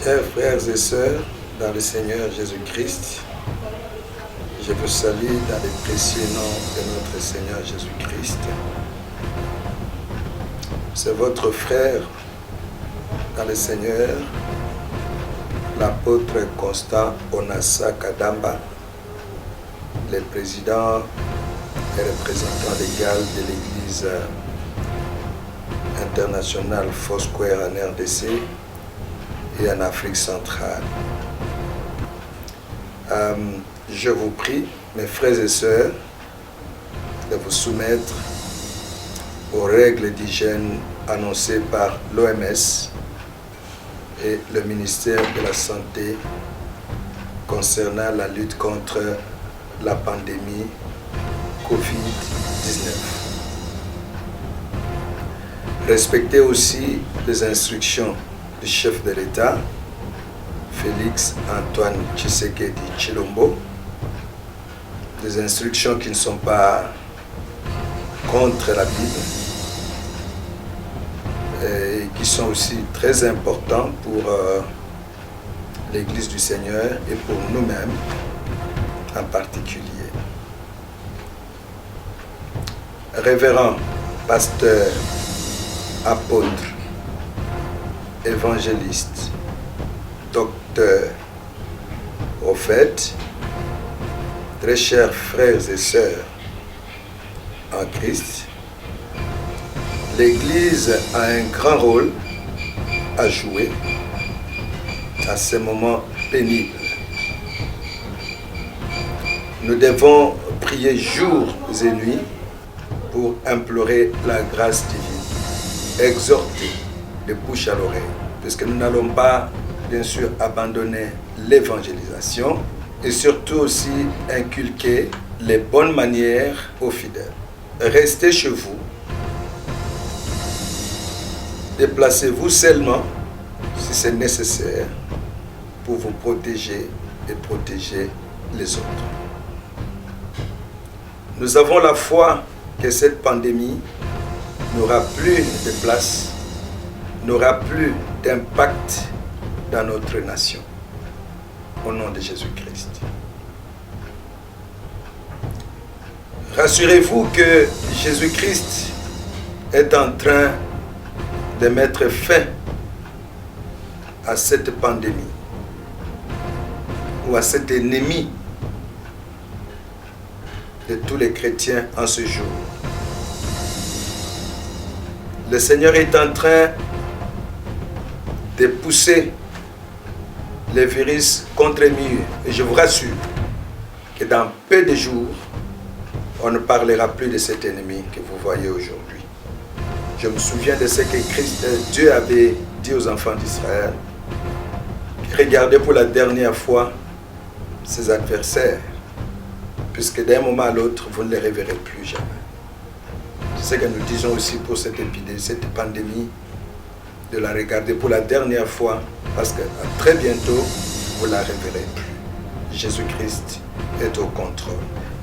Chers frères et sœurs, dans le Seigneur Jésus-Christ, je vous salue dans le précieux nom de notre Seigneur Jésus-Christ. C'est votre frère dans le Seigneur, l'apôtre Constant Onassa Kadamba, le président et représentant légal de l'Église internationale Foursquare en RDC et en Afrique centrale. Je vous prie, mes frères et sœurs, de vous soumettre aux règles d'hygiène annoncées par l'OMS et le ministère de la Santé concernant la lutte contre la pandémie Covid-19. Respectez aussi les instructions du chef de l'État, Félix Antoine Tshisekedi Tshilombo, des instructions qui ne sont pas contre la Bible et qui sont aussi très importantes pour l'Église du Seigneur et pour nous-mêmes en particulier. Révérend, pasteur, apôtre, évangéliste, docteur, prophète, très chers frères et sœurs en Christ, l'Église a un grand rôle à jouer à ces moments pénibles. Nous devons prier jours et nuits pour implorer la grâce divine, exhorter de bouche à l'oreille, parce que nous n'allons pas, bien sûr, abandonner l'évangélisation et surtout aussi inculquer les bonnes manières aux fidèles. Restez chez vous, déplacez-vous seulement si c'est nécessaire pour vous protéger et protéger les autres. Nous avons la foi que cette pandémie n'aura plus de place, n'aura plus d'impact dans notre nation. Au nom de Jésus-Christ. Rassurez-vous que Jésus-Christ est en train de mettre fin à cette pandémie ou à cet ennemi de tous les chrétiens en ce jour. Le Seigneur est en train de pousser les virus contre les murs. Et je vous rassure que dans peu de jours, on ne parlera plus de cet ennemi que vous voyez aujourd'hui. Je me souviens de ce que Dieu avait dit aux enfants d'Israël. Regardez pour la dernière fois ses adversaires, puisque d'un moment à l'autre, vous ne les reverrez plus jamais. C'est ce que nous disons aussi pour cette épidémie, cette pandémie, de la regarder pour la dernière fois, parce que très bientôt, vous ne la reverrez plus. Jésus-Christ est au contrôle.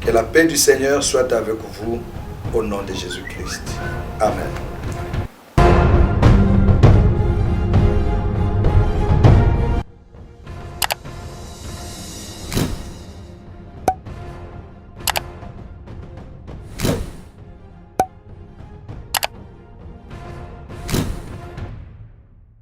Que la paix du Seigneur soit avec vous, au nom de Jésus-Christ. Amen.